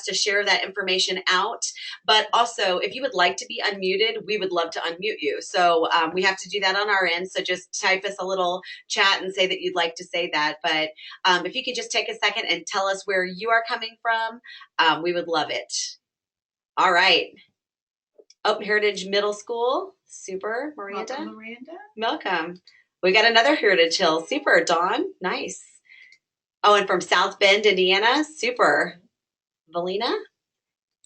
to share that information out. But also, if you would like to be unmuted, we would love to unmute you. So we have to do that on our end. So just type us a little chat and say that you'd like to say that. But if you could just take a second and tell us where you are coming from, we would love it. All right. Open Heritage Middle School. Super, Miranda. Welcome, Miranda. Welcome. We got another Heritage Hill. Super, Dawn. Nice. Oh, and from South Bend, Indiana. Super. Valina.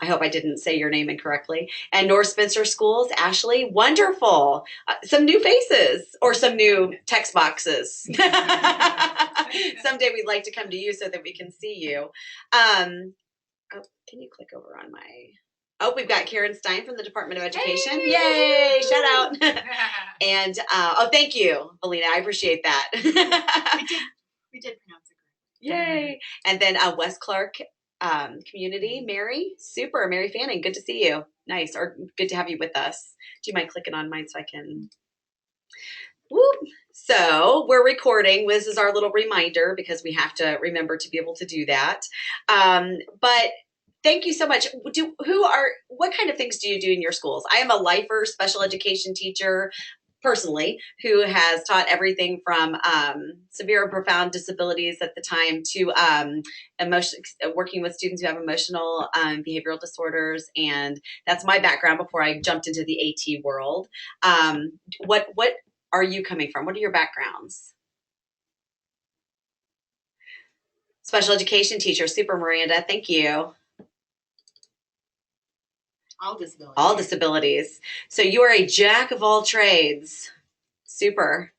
I hope I didn't say your name incorrectly. And North Spencer Schools, Ashley. Wonderful. Some new faces or some new text boxes. Someday we'd like to come to you so that we can see you. Oh, can you click over on my... Oh, we've got Karen Stein from the Department of Education. Hey! Yay! Shout out. And, oh, thank you, Valina. I appreciate that. we did pronounce it correctly. Yay. And then West Clark Community, Mary. Super. Mary Fanning, good to see you. Nice. Or good to have you with us. Do you mind clicking on mine so I can... Whoop. So we're recording. This is our little reminder because we have to remember to be able to do that. But thank you so much. What kind of things do you do in your schools? I am a lifer, special education teacher, personally, who has taught everything from severe and profound disabilities at the time to working with students who have emotional behavioral disorders. And that's my background before I jumped into the AT world. What are you coming from? What are your backgrounds? Special education teacher. Super, Miranda. Thank you. All disabilities. All disabilities. So you are a jack of all trades. Super.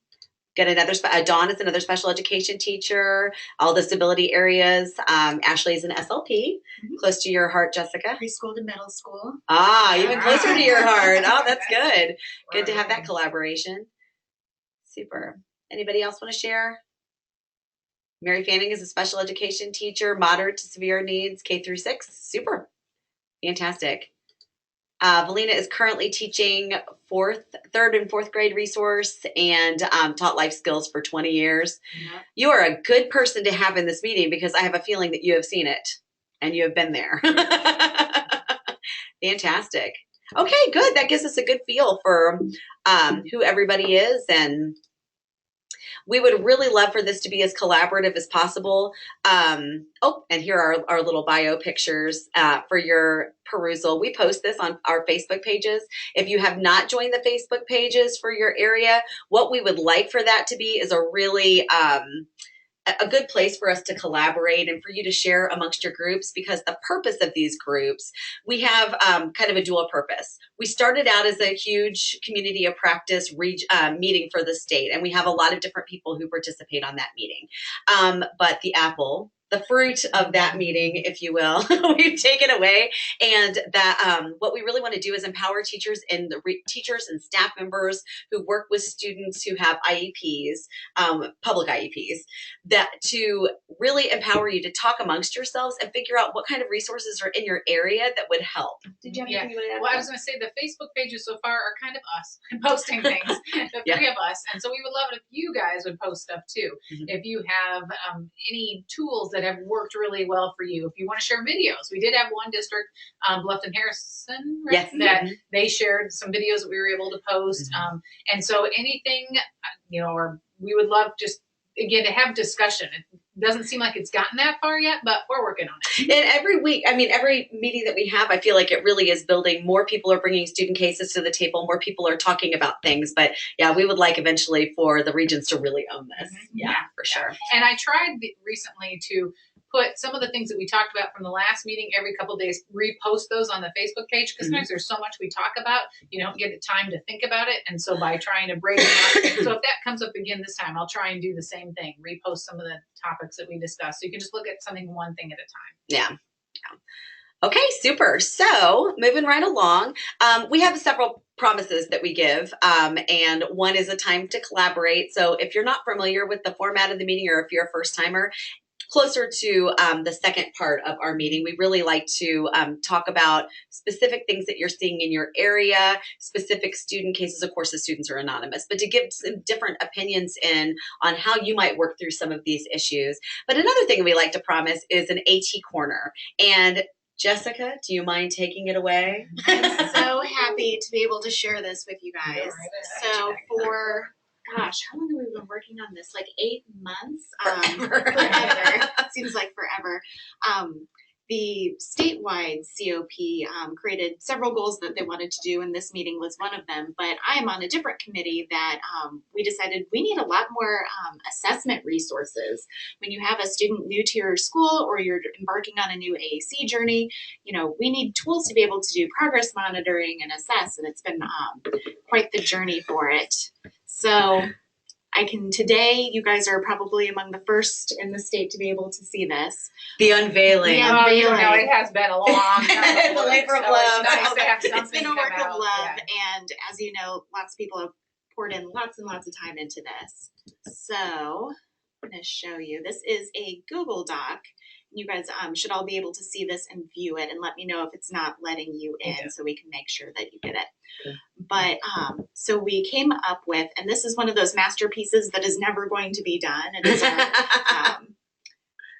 Got another, Dawn is another special education teacher, all disability areas. Ashley is an SLP, close to your heart, Jessica. Preschool to middle school. Even closer to your heart. Oh, that's good. Good to have that collaboration. Super. Anybody else want to share? Mary Fanning is a special education teacher, moderate to severe needs, K through 6. Super. Fantastic. Valina is currently teaching third and fourth grade resource and taught life skills for 20 years. Yeah. You are a good person to have in this meeting because I have a feeling that you have seen it and you have been there. Fantastic. Okay, good. That gives us a good feel for who everybody is, and we would really love for this to be as collaborative as possible. And here are our little bio pictures for your perusal. We post this on our Facebook pages. If you have not joined the Facebook pages for your area, what we would like for that to be is a really a good place for us to collaborate and for you to share amongst your groups, because the purpose of these groups, we have kind of a dual purpose. We started out as a huge community of practice meeting for the state, and we have a lot of different people who participate on that meeting. But the fruit of that meeting, if you will, we've taken away. And that what we really want to do is empower teachers and teachers and staff members who work with students who have IEPs, public IEPs, that to really empower you to talk amongst yourselves and figure out what kind of resources are in your area that would help. Did you have anything you want to add? Well, I was going to say the Facebook pages so far are kind of us posting things, the three of us. And so we would love it if you guys would post stuff too. If you have any tools that have worked really well for you. If you want to share videos, we did have one district, Bluffton Harrison, right? Yes. That they shared some videos that we were able to post. And so anything, or we would love just, again, to have discussion. It doesn't seem like it's gotten that far yet, but we're working on it. And every week, every meeting that we have, I feel like it really is building. More people are bringing student cases to the table. More people are talking about things. But yeah, we would like eventually for the regions to really own this. Yeah, for sure. And I tried recently to put some of the things that we talked about from the last meeting every couple of days, repost those on the Facebook page, because sometimes there's so much we talk about, you don't get the time to think about it. And so by trying to break it up, so if that comes up again this time, I'll try and do the same thing, repost some of the topics that we discussed. So you can just look at something one thing at a time. Yeah. Okay, super. So moving right along, we have several promises that we give, and one is a time to collaborate. So if you're not familiar with the format of the meeting, or if you're a first timer, closer to the second part of our meeting, we really like to talk about specific things that you're seeing in your area, specific student cases. Of course, the students are anonymous, but to give some different opinions on how you might work through some of these issues. But another thing we like to promise is an AT corner. And Jessica, do you mind taking it away? I'm so happy to be able to share this with you guys. So for, gosh, how long have we been working on this? Like 8 months? Forever. Seems like forever. The statewide COP created several goals that they wanted to do, and this meeting was one of them. But I am on a different committee that we decided we need a lot more assessment resources. When you have a student new to your school or you're embarking on a new AAC journey, you know, we need tools to be able to do progress monitoring and assess, and it's been quite the journey for it. So today, you guys are probably among the first in the state to be able to see this. The unveiling. Yeah. Oh, you know, it has been a long time. The labor of So love. It's nice to have It's something been a work come of out. love, Yeah. and as you know, lots of people have poured in lots and lots of time into this. So I'm going to show you. This is a Google Doc. You guys should all be able to see this and view it, and let me know if it's not letting you in so we can make sure that you get it. Okay. But so we came up with, and this is one of those masterpieces that is never going to be done. It is our,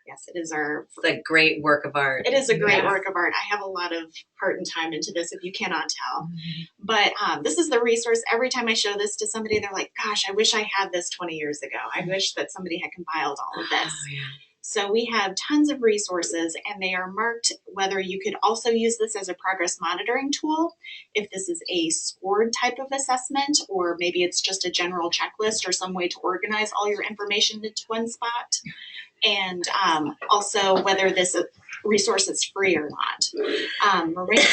yes, it is our. It's a great work of art. It is a great Yeah. work of art. I have a lot of heart and time into this, if you cannot tell. But this is the resource. Every time I show this to somebody, they're like, gosh, I wish I had this 20 years ago. I wish that somebody had compiled all of this. Oh, yeah. So we have tons of resources, and they are marked whether you could also use this as a progress monitoring tool, if this is a scored type of assessment, or maybe it's just a general checklist or some way to organize all your information into one spot, and also whether this resource is free or not. Maria,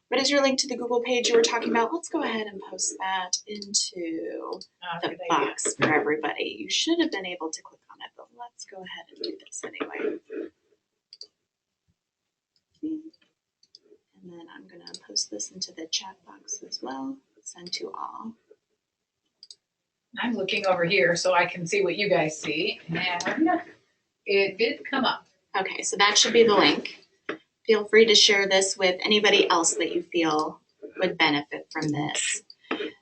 what is your link to the Google page you were talking about? Let's go ahead and post that into the Good idea. box for everybody. You should have been able to click on it, but let's go ahead and do this anyway. And then I'm going to post this into the chat box as well. Send to all. I'm looking over here so I can see what you guys see, and it did come up. Okay, so that should be the link. Feel free to share this with anybody else that you feel would benefit from this.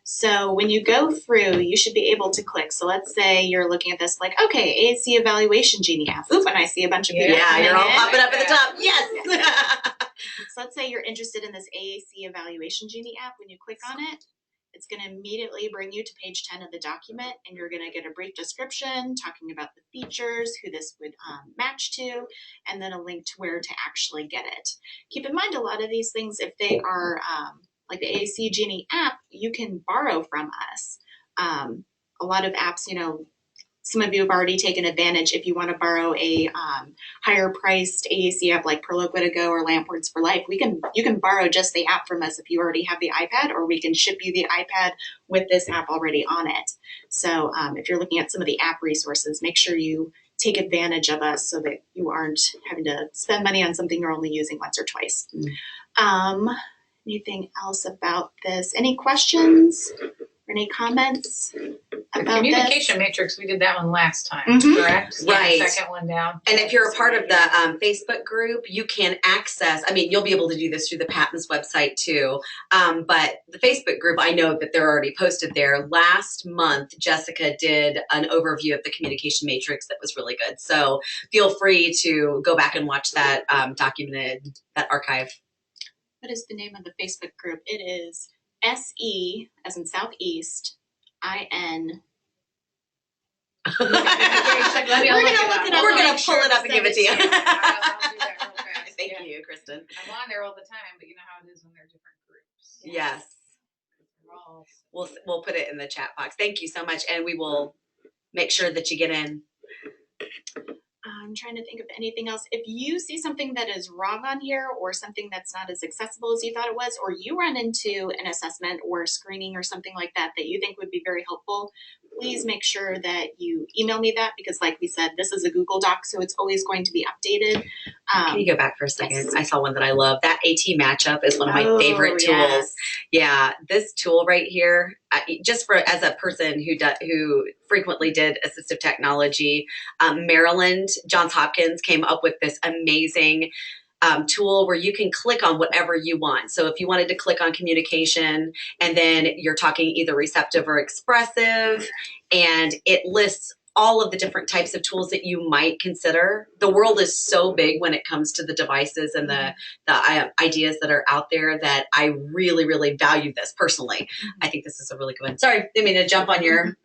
So when you go through, you should be able to click. So let's say you're looking at this like, okay, AAC evaluation Genie app. Oop, and I see a bunch of people. Yeah, you're all coming in. popping up at the top. Yes. So let's say you're interested in this AAC Evaluation Genie app. When you click on it, it's going to immediately bring you to page 10 of the document, and you're going to get a brief description talking about the features, who this would match to, and then a link to where to actually get it. Keep in mind, a lot of these things, if they are like the AAC Genie app, you can borrow from us. A lot of apps, you know, some of you have already taken advantage. If you want to borrow a higher priced AAC app like Perloquia to Go or LampWords for Life, you can borrow just the app from us if you already have the iPad, or we can ship you the iPad with this app already on it. So if you're looking at some of the app resources, make sure you take advantage of us so that you aren't having to spend money on something you're only using once or twice. Anything else about this? Any questions or any comments about Communication this? matrix, we did that one last time, Mhm. correct? Right. Yeah, second one down. And if you're a part of the Facebook group, you can access, I mean, you'll be able to do this through the Patents website too. But the Facebook group, I know that they're already posted there. Last month, Jessica did an overview of the communication matrix that was really good. So feel free to go back and watch that documented, that archive. What is the name of the Facebook group? It is SE, as in Southeast, IN. Let me We're gonna look it up. We're I'll gonna make pull sure it up to and give it send to you. it to you. I'll do that real fast. Thank Yeah. you, Kristen. I'm on there all the time, but you know how it is when they're different groups. Yes. They're all- We'll put it in the chat box. Thank you so much, and we will make sure that you get in. I'm trying to think of anything else. If you see something that is wrong on here, or something that's not as accessible as you thought it was, or you run into an assessment or screening or something like that that you think would be very helpful, please make sure that you email me that, because like we said, this is a Google Doc, so it's always going to be updated. Can you go back for a second? yes. I saw one that I love. That AT Matchup is one of my Oh, favorite tools. yes. Yeah, this tool right here, just for as a person who frequently did assistive technology, Maryland, Johns Hopkins came up with this amazing tool where you can click on whatever you want. So if you wanted to click on communication, and then you're talking either receptive or expressive, and it lists all of the different types of tools that you might consider. The world is so big when it comes to the devices and the ideas that are out there that I really, really value this personally. I think this is a really good one. Sorry, didn't mean to jump on your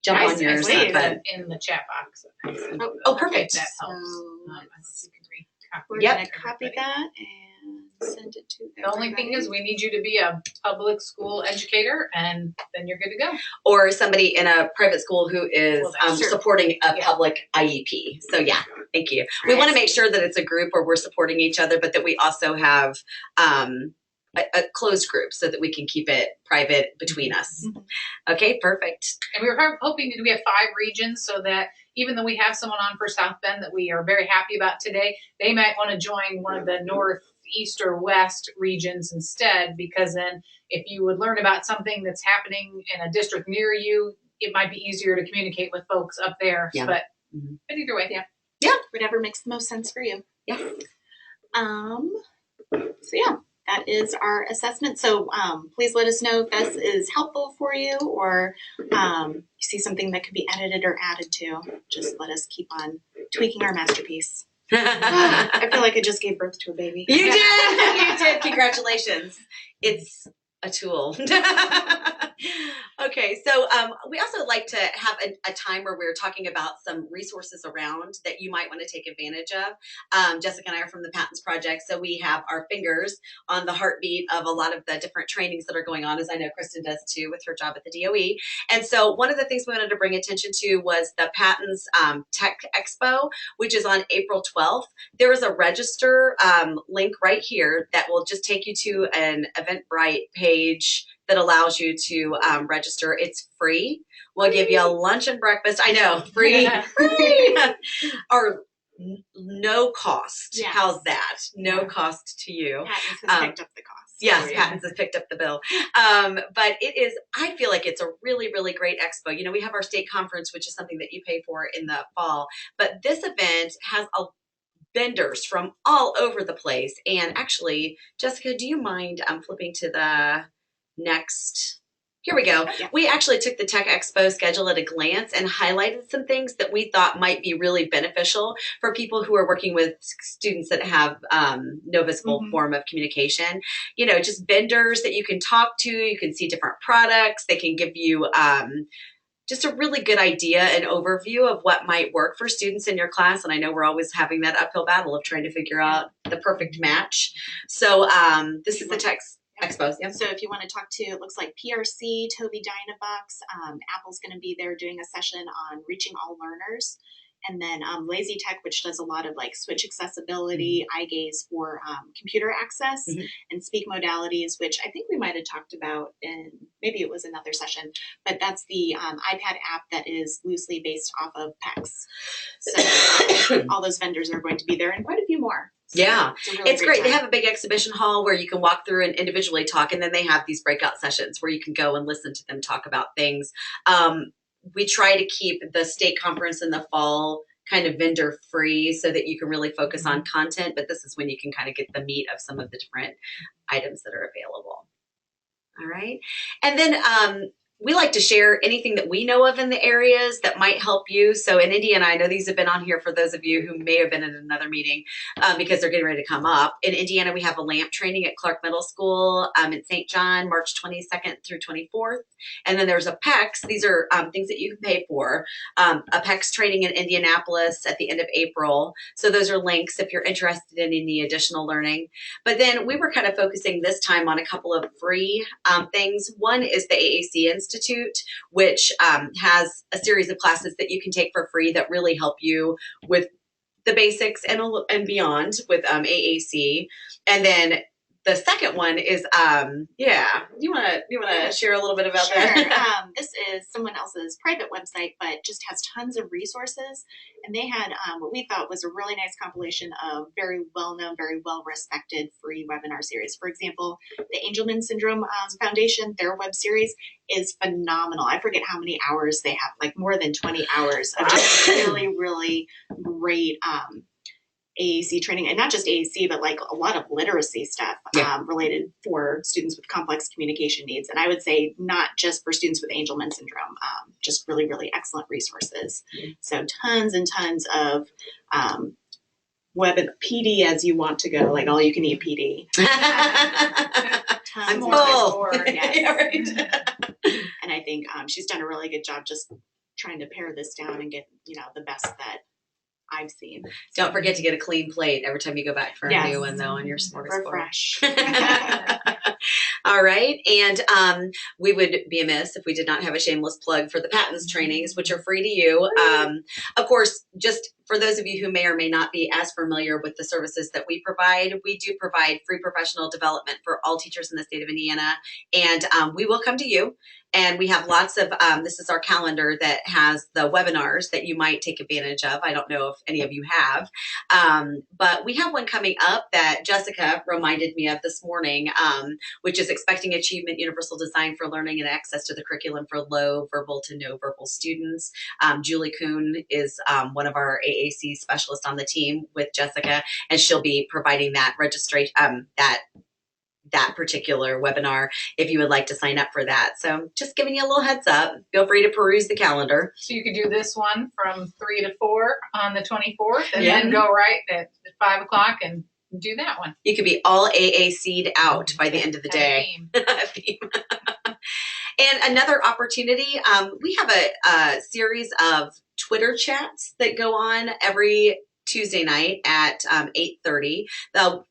I stuff, saved but it in the chat box. oh, perfect. That helps. So I think you can recopy we're it Yep. gonna for copy everybody. that and send it to The only thing is we need you to be a public school educator and then you're good to go. or somebody in a private school who is Well, that's true. supporting a Yeah. public IEP. So yeah, thank you. We want to make sure that it's a group where we're supporting each other, but that we also have a closed group so that we can keep it private between us. Mhm. Okay, perfect. And we were hoping to be at 5 regions so that even though we have someone on for South Bend that we are very happy about today, they might want to join one of the north, east, or west regions instead, because then if you would learn about something that's happening in a district near you, it might be easier to communicate with folks up there. Yeah. But Mhm. either way, Whatever makes the most sense for you. Yeah. So yeah, that is our assessment. So please let us know if this is helpful for you or you see something that could be edited or added to. Just let us keep on tweaking our masterpiece. I feel like I just gave birth to a baby. You did. You did. Congratulations. It's a tool. Okay, so we also like to have a time where we're talking about some resources around that you might want to take advantage of. Jessica and I are from the Patents Project, so we have our fingers on the heartbeat of a lot of the different trainings that are going on, as I know Kristen does too with her job at the DOE. And so one of the things we wanted to bring attention to was the Patents Tech Expo, which is on April 12th. There is a register link right here that will just take you to an Eventbrite page that allows you to register. It's free. We'll give you a lunch and breakfast. I know, free, or no cost. Yes. How's that? No cost to you. Patents has picked up the cost. Yes, for you. Patents has picked up the bill. But it is, I feel like it's a really, really great expo. You know, we have our state conference, which is something that you pay for in the fall. But this event has vendors from all over the place. And actually, Jessica, do you mind flipping to the next? Here we go. Yeah. We actually took the Tech Expo schedule at a glance and highlighted some things that we thought might be really beneficial for people who are working with students that have no visible form of communication. You know, just vendors that you can talk to. You can see different products. They can give you just a really good idea and overview of what might work for students in your class. And I know we're always having that uphill battle of trying to figure out the perfect match. So this is the Tech Expo. Yeah. So if you want to talk to, it looks like PRC, Tobii Dynavox, Apple's going to be there doing a session on reaching all learners. And then Lazy Tech, which does a lot of like switch accessibility, eye gaze for computer access, and speak modalities, which I think we might have talked about in, maybe it was another session, but that's the iPad app that is loosely based off of PEX. So all those vendors are going to be there and quite a few more. So yeah, it's, a really it's great. time. They have a big exhibition hall where you can walk through and individually talk, and then they have these breakout sessions where you can go and listen to them talk about things. We try to keep the state conference in the fall kind of vendor free so that you can really focus on content, but this is when you can kind of get the meat of some of the different items that are available. All right. And then we like to share anything that we know of in the areas that might help you. So in Indiana, I know these have been on here for those of you who may have been in another meeting because they're getting ready to come up. In Indiana, we have a LAMP training at Clark Middle School in St. John, March 22nd through 24th. And then there's a PEX. These are things that you can pay for. A PEX training in Indianapolis at the end of April. So those are links if you're interested in any additional learning. But then we were kind of focusing this time on a couple of free things. One is the AAC Institute, which has a series of classes that you can take for free that really help you with the basics and beyond with AAC. And then the second one is, you want to share a little bit about that? This is someone else's private website, but just has tons of resources. And they had what we thought was a really nice compilation of very well-known, very well-respected free webinar series. For example, the Angelman Syndrome Foundation, their web series is phenomenal. I forget how many hours they have, like more than 20 hours of just really, really great AAC training, and not just AAC, but like a lot of literacy stuff related for students with complex communication needs. And I would say not just for students with Angelman syndrome, just really, really excellent resources. So tons and tons of web and PD as you want to go, like all you can eat PD. I'm Tons full. Yes. Yeah, right. And I think she's done a really good job just trying to pare this down and get, the best that I've seen. Don't forget to get a clean plate every time you go back for a new one, though, on your smorgasbord. Fresh. All right. And we would be amiss if we did not have a shameless plug for the patents trainings, which are free to you. Of course, just for those of you who may or may not be as familiar with the services that we do provide free professional development for all teachers in the state of Indiana. And we will come to you. And we have lots of, this is our calendar that has the webinars that you might take advantage of. I don't know if any of you have, but we have one coming up that Jessica reminded me of this morning, which is Expecting Achievement, Universal Design for Learning and Access to the Curriculum for Low Verbal to No Verbal Students. Julie Kuhn is one of our AAC specialists on the team with Jessica, and she'll be providing that registration, that particular webinar if you would like to sign up for that. So just giving you a little heads up. Feel free to peruse the calendar. So you could do this one from 3 to 4 on the 24th, and then go right at 5 o'clock and do that one. You could be all AAC'd out by the end of the day. And another opportunity, we have a series of Twitter chats that go on every Tuesday night at 8:30.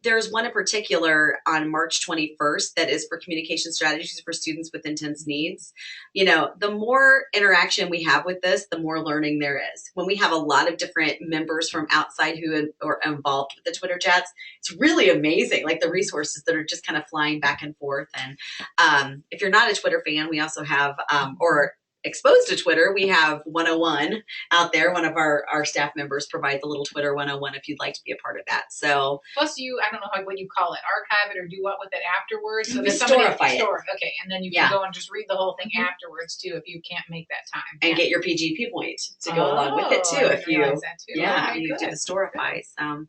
There's one in particular on March 21st that is for communication strategies for students with intense needs. The more interaction we have with this, the more learning there is. When we have a lot of different members from outside who are involved with the Twitter chats, it's really amazing, like the resources that are just kind of flying back and forth. And if you're not a Twitter fan, we also have, or exposed to Twitter, we have 101 out there. One of our staff members provides a little Twitter 101 if you'd like to be a part of that. So plus I don't know what you call it, archive it or do what with it afterwards. So we storify it. Okay, and then you can go and just read the whole thing afterwards too if you can't make that time. And get your PGP point to go along with it too. If you, okay, you do the storify. So,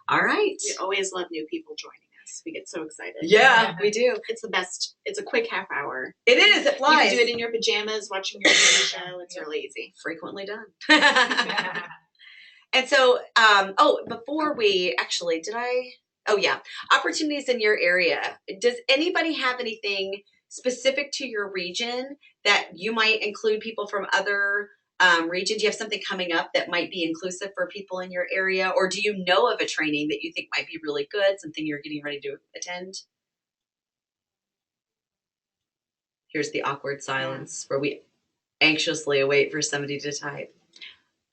all right. We always love new people joining. We get so excited. Yeah, we do. It's the best. It's a quick half hour. It is. It flies. You can do it in your pajamas, watching your TV show. It's really easy. Frequently done. And so, before we actually, opportunities in your area. Does anybody have anything specific to your region that you might include people from other region? Do you have something coming up that might be inclusive for people in your area? Or do you know of a training that you think might be really good, something you're getting ready to attend? Here's the awkward silence where we anxiously await for somebody to type.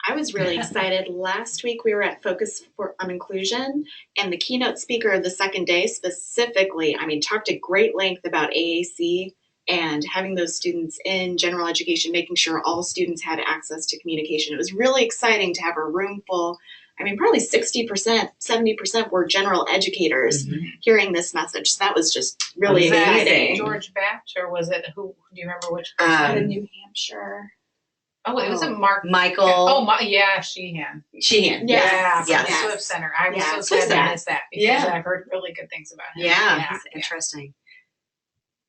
I was really excited. Last week we were at Focus on Inclusion, and the keynote speaker of the second day specifically, talked at great length about AAC and having those students in general education, making sure all students had access to communication. It was really exciting to have a room full. Probably 60%, 70% were general educators hearing this message. So that was just really exciting. George Batch, or was it who? Do you remember which person? In New Hampshire. Oh, it was a Michael. Oh, Sheehan. Sheehan. Yes. Yes. Swift Center. I was so sad to miss that because I heard really good things about him. Yeah. Interesting.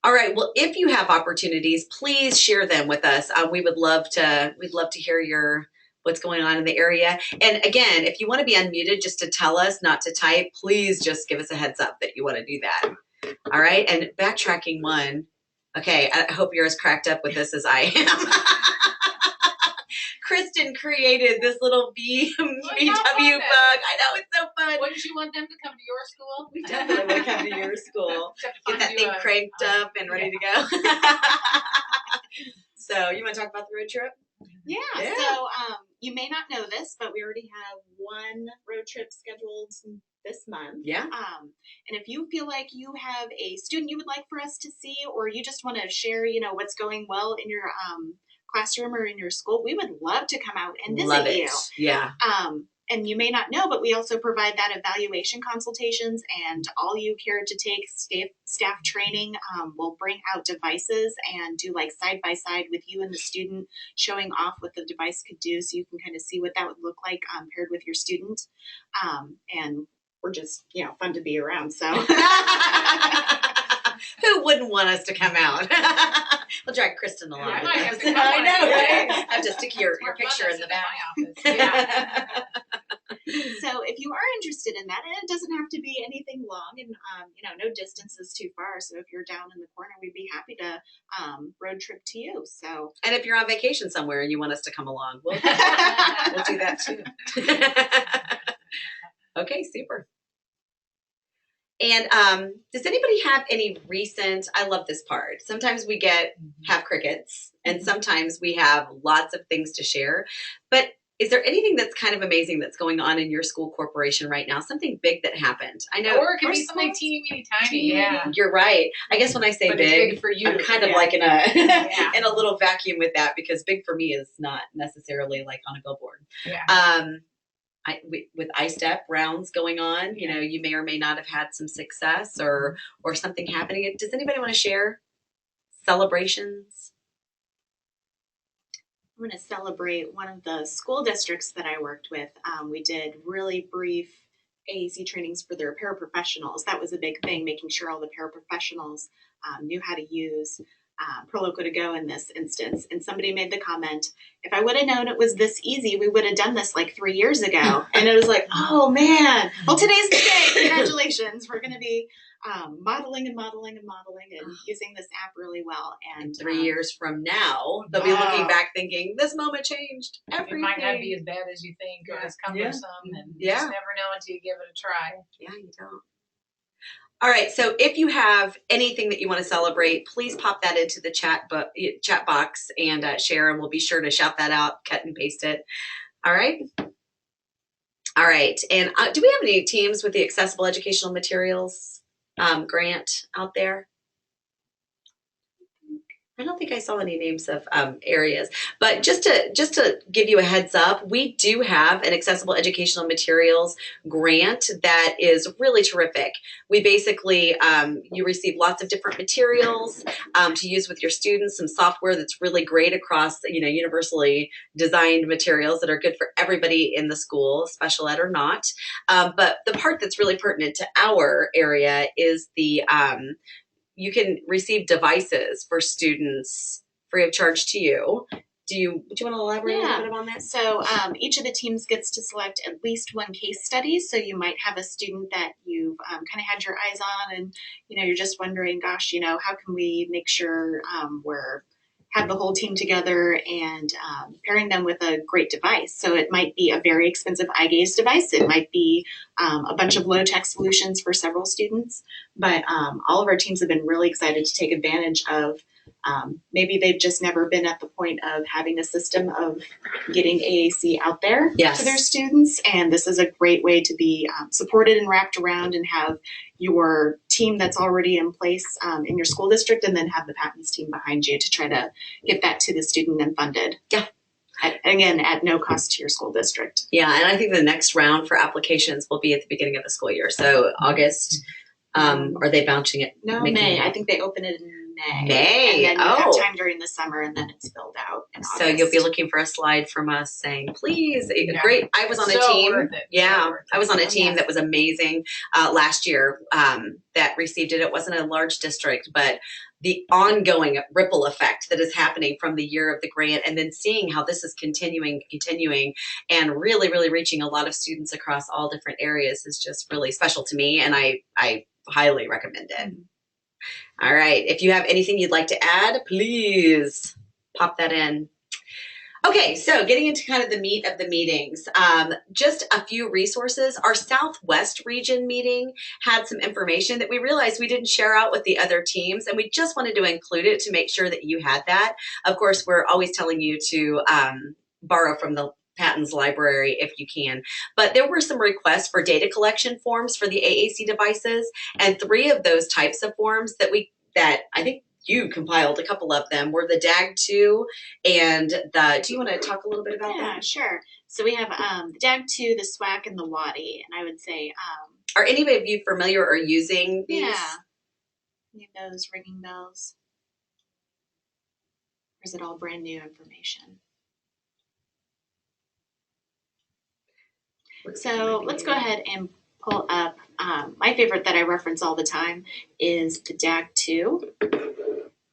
All right. Well, if you have opportunities, please share them with us. We'd love to hear what's going on in the area. And again, if you want to be unmuted just to tell us, not to type, please just give us a heads up that you want to do that. All right. And backtracking one. Okay. I hope you're as cracked up with this as I am. Kristen created this little VW bug. I know, it's so fun. Wouldn't you want them to come to your school? We definitely want to come to your school. Get that thing cranked up and ready to go. So you want to talk about the road trip? Yeah. So you may not know this, but we already have one road trip scheduled this month. Yeah. And if you feel like you have a student you would like for us to see, or you just want to share, what's going well in your classroom or in your school, we would love to come out and visit you. Yeah. and you may not know, but we also provide that evaluation consultations, and all you care to take staff training will bring out devices and do like side by side with you and the student, showing off what the device could do, so you can kind of see what that would look like paired with your student. And we're just, fun to be around. So who wouldn't want us to come out? We'll drag Kristen along. Yeah, with I have us. to come I on, know, right? right? I have to stick your More fun picture than in the sitting back. my office. Yeah. So if you are interested in that, and it doesn't have to be anything long, and no distance is too far. So if you're down in the corner, we'd be happy to road trip to you. So And if you're on vacation somewhere and you want us to come along, we'll do that too. Okay, super. And does anybody have any recent, I love this part. Sometimes we have crickets, and sometimes we have lots of things to share. But is there anything that's kind of amazing that's going on in your school corporation right now? Something big that happened? I know. Or it could be something teeny tiny. Yeah. You're right. I guess when I say But it's big, big for you. I'm kind of Yeah. like in a Yeah. in a little vacuum with that, because big for me is not necessarily like on a billboard. Yeah. With ISTEP rounds going on, you may or may not have had some success or something happening. Does anybody want to share celebrations? I'm going to celebrate one of the school districts that I worked with. We did really brief AAC trainings for their paraprofessionals. That was a big thing, making sure all the paraprofessionals knew how to use Proloquo to Go in this instance. And somebody made the comment, if I would have known it was this easy, we would have done this like 3 years ago. And it was like, oh man, well, today's the day. Congratulations. We're going to be modeling and using this app really well. And 3 years from now, they'll be looking back thinking, this moment changed everything. It might not be as bad as you think or as cumbersome, and you just never know until you give it a try. Yeah, you don't. All right, so if you have anything that you want to celebrate, please pop that into the chat box and share, and we'll be sure to shout that out, cut and paste it. All right. All right, and do we have any teams with the Accessible Educational Materials grant out there? I don't think I saw any names of areas, but just to give you a heads up, we do have an Accessible Educational Materials grant that is really terrific. We basically, you receive lots of different materials to use with your students, some software that's really great across, universally designed materials that are good for everybody in the school, special ed or not. But the part that's really pertinent to our area is you can receive devices for students free of charge to you. Do you want to elaborate a little bit on that? So each of the teams gets to select at least one case study. So you might have a student that you've kind of had your eyes on, and you're just wondering, gosh, how can we make sure we're have the whole team together and pairing them with a great device. So it might be a very expensive eye gaze device. It might be a bunch of low-tech solutions for several students. But all of our teams have been really excited to take advantage of maybe they've just never been at the point of having a system of getting AAC out there to their students. And this is a great way to be supported and wrapped around and have your team that's already in place in your school district, and then have the Patents team behind you to try to get that to the student and funded. Yeah. Again, at no cost to your school district. Yeah, and I think the next round for applications will be at the beginning of the school year. So August, are they bouncing it? No, May. I think they open it in May. May. And then you have time during the summer, and then it's filled out in August. So you'll be looking for a slide from us saying, please, great. I was on a team. Yeah, I was on a team that was amazing last year that received it. It wasn't a large district, but the ongoing ripple effect that is happening from the year of the grant, and then seeing how this is continuing, and really, really reaching a lot of students across all different areas is just really special to me, and I highly recommend it. Mm-hmm. All right. If you have anything you'd like to add, please pop that in. Okay, so getting into kind of the meat of the meetings, just a few resources. Our Southwest region meeting had some information that we realized we didn't share out with the other teams, and we just wanted to include it to make sure that you had that. Of course, we're always telling you to borrow from the Patents library if you can. But there were some requests for data collection forms for the AAC devices, and 3 of those types of forms that I think you compiled a couple of them, were the DAG2 and do you want to talk a little bit about Yeah, that? sure. So we have the DAG2, the SWAC, and the WADI. And I would say, Are any of you familiar or using these? yeah, any of those ringing bells? Or is it all brand new information? So let's go ahead and pull up. My favorite that I reference all the time is the DAG2.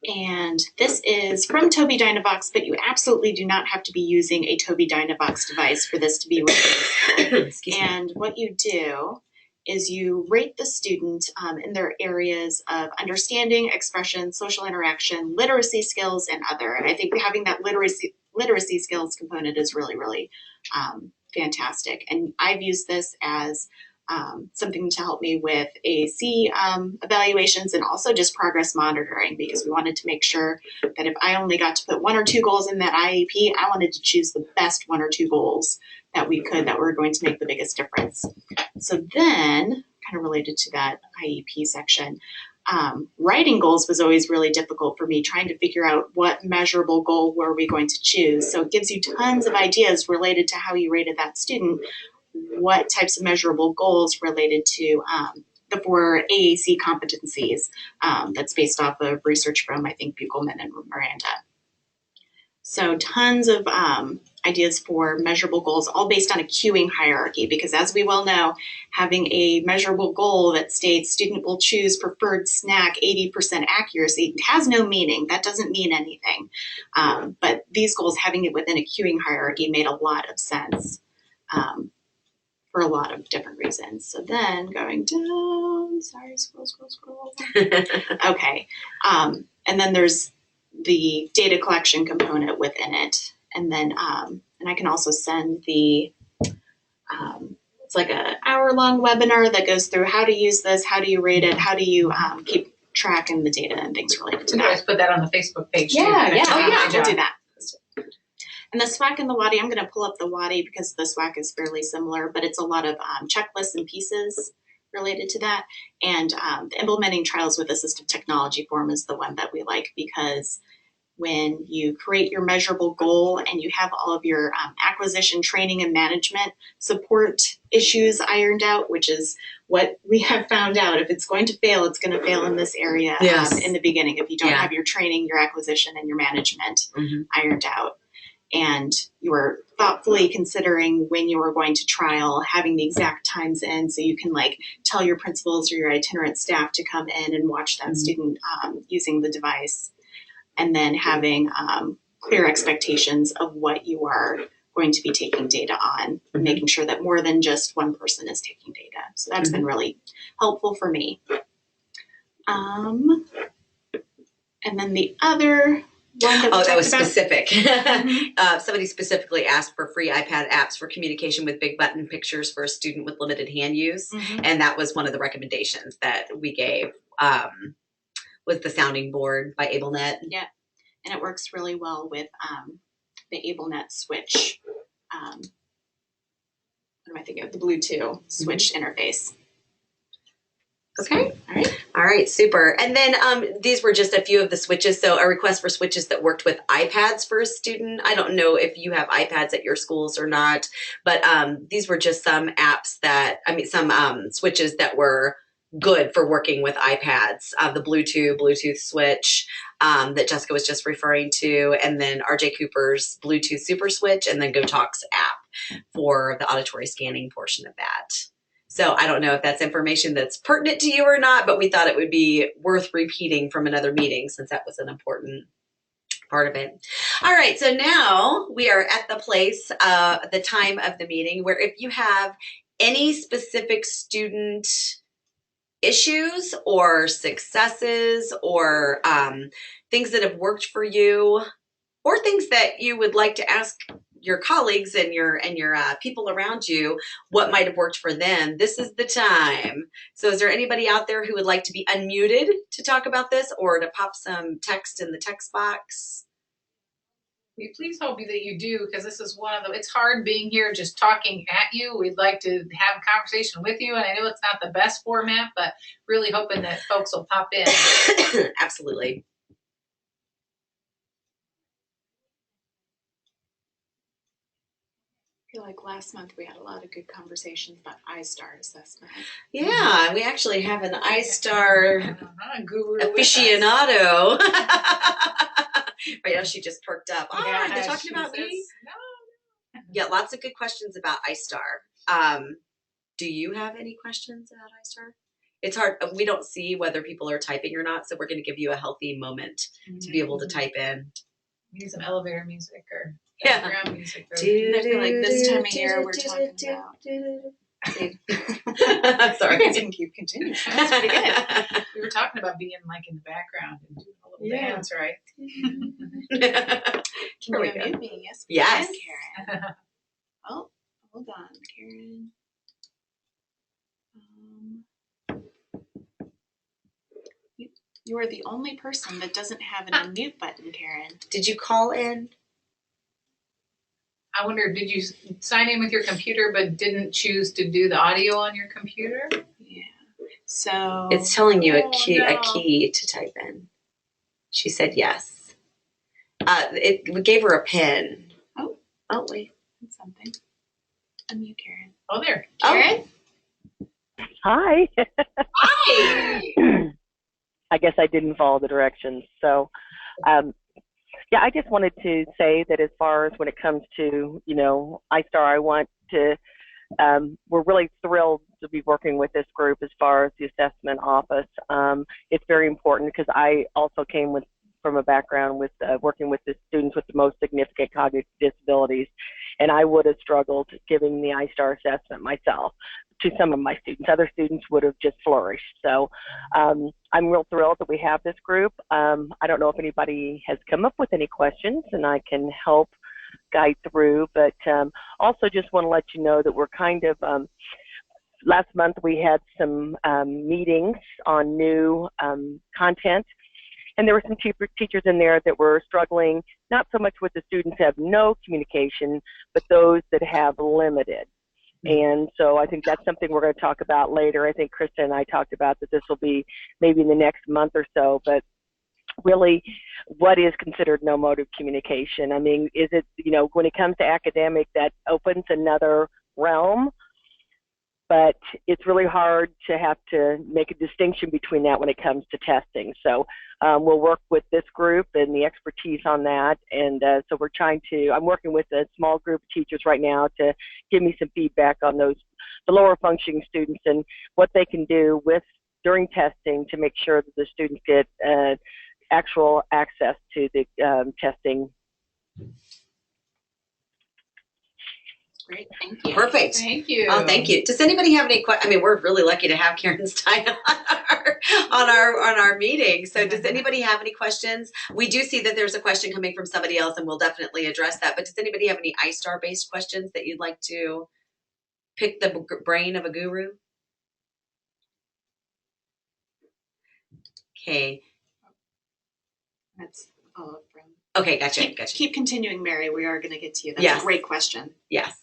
And this is from Tobii Dynavox, but you absolutely do not have to be using a Tobii Dynavox device for this to be referenced. And what you do is you rate the student in their areas of understanding, expression, social interaction, literacy skills, and other. And I think having that literacy skills component is really, really fantastic. And I've used this as something to help me with AAC evaluations and also just progress monitoring, because we wanted to make sure that if I only got to put 1 or 2 goals in that IEP, I wanted to choose the best 1 or 2 goals that we could that were going to make the biggest difference. So then, kind of related to that IEP section, writing goals was always really difficult for me, trying to figure out what measurable goal were we going to choose. So it gives you tons of ideas related to how you rated that student, what types of measurable goals related to the 4 AAC competencies that's based off of research from, I think, Buchelman and Miranda. So tons of ideas for measurable goals, all based on a queuing hierarchy, because as we well know, having a measurable goal that states student will choose preferred snack 80% accuracy has no meaning. That doesn't mean anything. But these goals, having it within a queuing hierarchy, made a lot of sense. For a lot of different reasons. So then going down, sorry, scroll. Okay. And then there's the data collection component within it. And then, and I can also send the, it's like an hour-long webinar that goes through how to use this, how do you rate it, how do you keep track in the data and things related to You that. guys put that on the Facebook page too. Yeah, Good we'll job. do that. And the SWAC and the WADI, I'm going to pull up the WADI because the SWAC is fairly similar, but it's a lot of checklists and pieces related to that. And the implementing trials with assistive technology form is the one that we like, because when you create your measurable goal and you have all of your acquisition, training, and management support issues ironed out, which is what we have found out. If it's going to fail, it's going to fail in this area in the beginning. If you don't have your training, your acquisition, and your management ironed out, and you are thoughtfully considering when you are going to trial, having the exact times in so you can like tell your principals or your itinerant staff to come in and watch that student using the device, and then having clear expectations of what you are going to be taking data on, making sure that more than just one person is taking data. So that's been really helpful for me. And then the other one that was specific. Somebody specifically asked for free iPad apps for communication with big button pictures for a student with limited hand use. And that was one of the recommendations that we gave, was the sounding board by AbleNet. Yeah, and it works really well with the AbleNet switch. What am I thinking of? The Bluetooth switch interface. Okay. All right. Super. And then these were just a few of the switches. So a request for switches that worked with iPads for a student. I don't know if you have iPads at your schools or not, but these were just some apps some switches that were good for working with iPads. The Bluetooth switch that Jessica was just referring to, and then RJ Cooper's Bluetooth Super Switch, and then GoTalk's app for the auditory scanning portion of that. So I don't know if that's information that's pertinent to you or not, but we thought it would be worth repeating from another meeting since that was an important part of it. All right, so now we are at the place, the time of the meeting, where if you have any specific student issues or successes or things that have worked for you, or things that you would like to ask your colleagues and your people around you what might have worked for them, this is the time. So is there anybody out there who would like to be unmuted to talk about this or to pop some text in the text box? We please hope that you do, because this is one of the, it's hard being here just talking at you. We'd like to have a conversation with you, and I know it's not the best format, but really hoping that folks will pop in. Absolutely. feel like last month we had a lot of good conversations about iStar assessment. Yeah, we actually have an iStar Guru aficionado. Right now, she just perked up. Yeah, They're talking she about me. says, no. Yeah, lots of good questions about iStar. Do you have any questions about iStar? It's hard. We don't see whether people are typing or not, so we're going to give you a healthy moment to be able to type in. Need some elevator music or Yeah. background music. I feel like this time of year we're talking about. Sorry. You guys can keep continuing. That's pretty good. We were talking about being like in the background and doing a little Yeah. dance, right? Can Here we you go. unmute me? Yes. we Yes. can, Karen. Oh, hold on, Karen. You are the only person that doesn't have an unmute button, Karen. Did you call in? I wonder, did you sign in with your computer but didn't choose to do the audio on your computer? Yeah. So It's telling you a Oh, key to type in. She said yes. We gave her a pin. Oh. Oh, wait. that's something. Unmute Karen. Oh, there. Karen? Hi. Hi. I guess I didn't follow the directions. So, yeah, I just wanted to say that as far as when it comes to, iStar, I want to, we're really thrilled to be working with this group as far as the assessment office. It's very important because I also came from a background with working with the students with the most significant cognitive disabilities, and I would have struggled giving the iStar assessment myself to some of my students. Other students would have just flourished. So I'm real thrilled that we have this group. I don't know if anybody has come up with any questions, and I can help guide through, but also just want to let you know that we're kind of, last month we had some meetings on new content, and there were some teachers in there that were struggling, not so much with the students that have no communication, but those that have limited. And so I think that's something we're going to talk about later. I think Krista and I talked about that this will be maybe in the next month or so, but really what is considered no motive communication? I mean, is it, when it comes to academic, that opens another realm, but it's really hard to have to make a distinction between that when it comes to testing. So we'll work with this group and the expertise on that. And so I'm working with a small group of teachers right now to give me some feedback on the lower functioning students and what they can do during testing to make sure that the students get actual access to the testing. Great, thank you. Perfect. Thank you. Oh, thank you. Does anybody have any questions? I mean, we're really lucky to have Karen Stein on our meeting. So does anybody have any questions? We do see that there's a question coming from somebody else, and we'll definitely address that. But does anybody have any iStar-based questions that you'd like to pick the brain of a guru? Okay. That's follow-up from. Okay, gotcha. Keep continuing, Mary. We are going to get to you. That's Yes. a great question. Yes.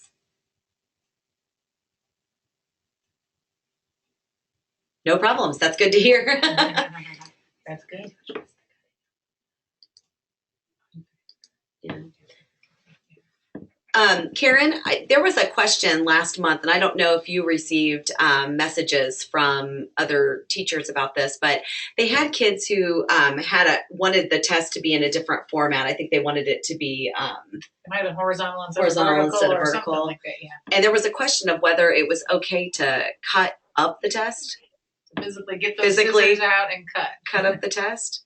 No problems. That's good to hear. That's good. Yeah. Karen, there was a question last month, and I don't know if you received messages from other teachers about this, but they had kids who wanted the test to be in a different format. I think they wanted it to be It might have been horizontal instead Horizontal of vertical instead of or vertical. something like that, yeah. and there was a question of whether it was okay to cut up the test, Physically get those scissors out and cut. up the test.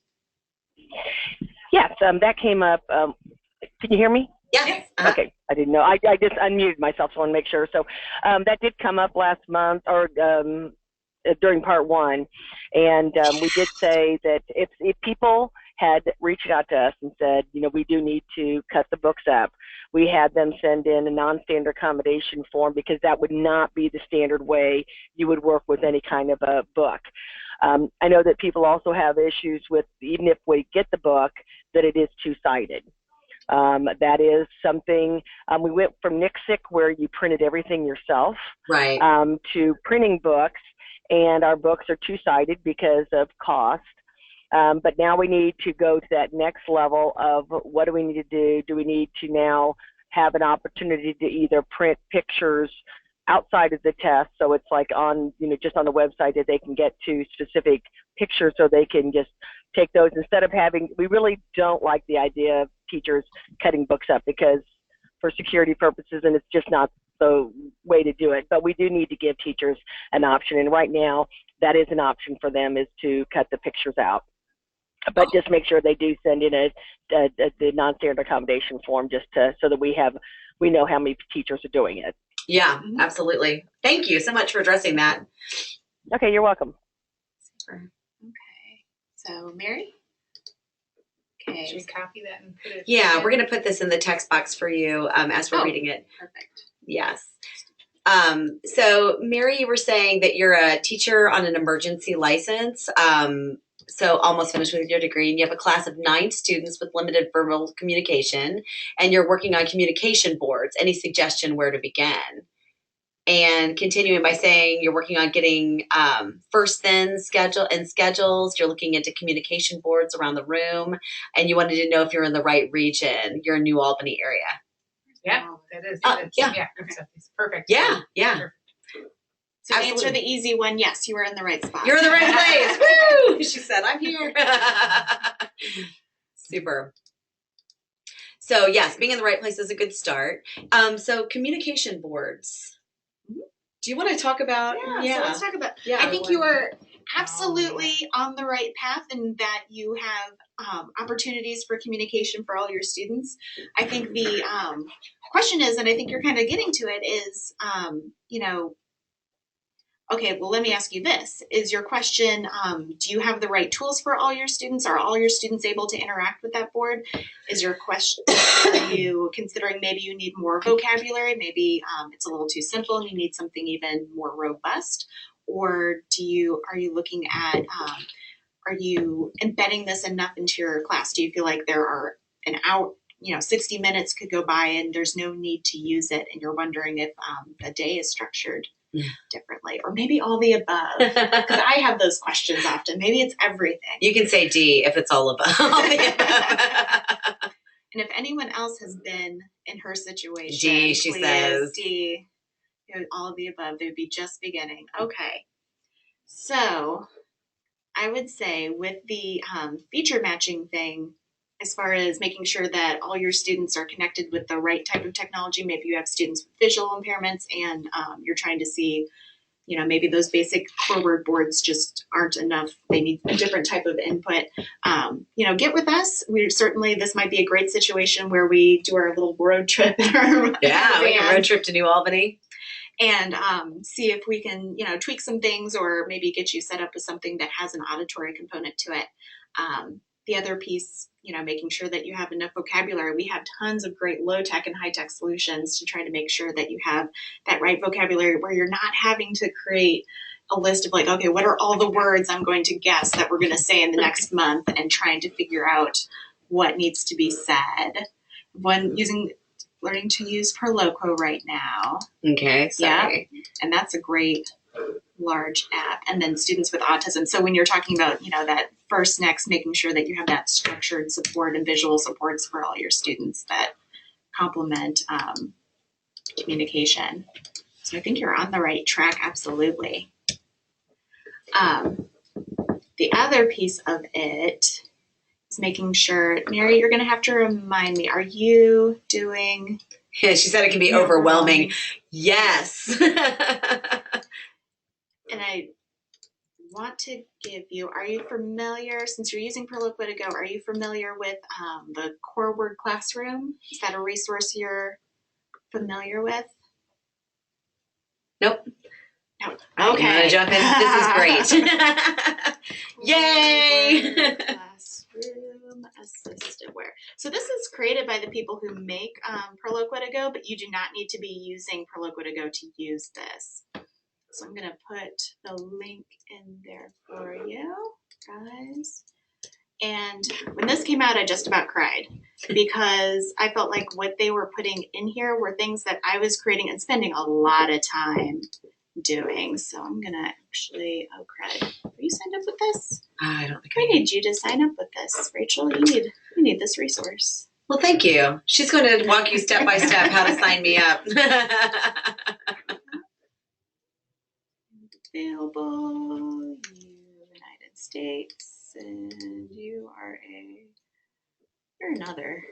Yes, that came up. Can you hear me? Yes. Okay, I didn't know. I just unmuted myself, so I want to make sure. So that did come up last month, or during part one, and we did say that if people had reached out to us and said, we do need to cut the books up, we had them send in a non-standard accommodation form, because that would not be the standard way you would work with any kind of a book. I know that people also have issues with, even if we get the book, that it is two-sided. That is something, we went from NCSIC, where you printed everything yourself, Right. To printing books, and our books are two-sided because of cost. But now we need to go to that next level of what do we need to do? Do we need to now have an opportunity to either print pictures outside of the test, so it's like on, just on the website that they can get to specific pictures so they can just take those instead of having, we really don't like the idea of teachers cutting books up because for security purposes, and it's just not the way to do it, but we do need to give teachers an option, and right now that is an option for them, is to cut the pictures out. But just make sure they do send in the non-standard accommodation form just so that we know how many teachers are doing it. Yeah, absolutely. Thank you so much for addressing that. Okay, you're welcome. Super. Okay. So Mary? Okay. Should we copy that and put it? Yeah, we're going to put this in the text box for you as we're reading it. Perfect. Yes. So Mary, you were saying that you're a teacher on an emergency license. So almost finished with your degree, and you have a class of 9 students with limited verbal communication, and you're working on communication boards. Any suggestion where to begin? And continuing by saying you're working on getting first then schedules. You're looking into communication boards around the room, and you wanted to know if you're in the right region. You're in New Albany area. Yeah, that is. Yeah. It's perfect. Yeah, yeah. Sure. So to Absolutely. answer the easy one, yes, you were in the right spot. You're in the right place. Woo! She said, I'm here. Super. So yes, being in the right place is a good start. So communication boards. Do you want to talk about? So let's talk about. Yeah. I think you are absolutely on the right path, and that you have opportunities for communication for all your students. I think the question is, and I think you're kind of getting to it, is okay, well, let me ask you this. Is your question, do you have the right tools for all your students? Are all your students able to interact with that board? Is your question, are you considering maybe you need more vocabulary? Maybe it's a little too simple and you need something even more robust? Or are you looking at, are you embedding this enough into your class? Do you feel like there are an hour, 60 minutes could go by and there's no need to use it, and you're wondering if the day is structured differently, or maybe all the above? Because I have those questions often. Maybe it's everything. You can say D if it's all above. And if anyone else has been in her situation, D, she says. D, all of the above. They would be just beginning. Okay. So I would say with the feature matching thing, as far as making sure that all your students are connected with the right type of technology, maybe you have students with visual impairments and you're trying to see, maybe those basic core word boards just aren't enough. They need a different type of input. Get with us. This might be a great situation where we do our little road trip. We can road trip to New Albany. And see if we can, tweak some things, or maybe get you set up with something that has an auditory component to it. The other piece, making sure that you have enough vocabulary. We have tons of great low-tech and high-tech solutions to try to make sure that you have that right vocabulary, where you're not having to create a list of like, okay, what are all the words I'm going to guess that we're going to say in the next month, and trying to figure out what needs to be said. Learning to use Perloquo right now. Okay, sorry. Yeah, and that's a great large app. And then students with autism. So when you're talking about, that first, next, making sure that you have that structured support and visual supports for all your students that complement communication. So I think you're on the right track, absolutely. The other piece of it is making sure, Mary, you're going to have to remind me, are you doing? Yeah, she said it can be overwhelming. Yes. And I want to give you, are you familiar, since you're using Perloquo to Go, are you familiar with the Core Word Classroom? Is that a resource you're familiar with? Nope. No. Okay. Jump in. This is great. Yay! Classroom assisted-ware. So this is created by the people who make Perloquo to Go, but you do not need to be using Perloquo to Go to use this. So I'm going to put the link in there for you guys. And when this came out, I just about cried, because I felt like what they were putting in here were things that I was creating and spending a lot of time doing. So I'm going to actually, oh crud, are you signed up with this? I don't think I need you to sign up with this. Rachel, you need this resource. Well, thank you. She's going to walk you step by step how to sign me up. Available, United States, and you're another.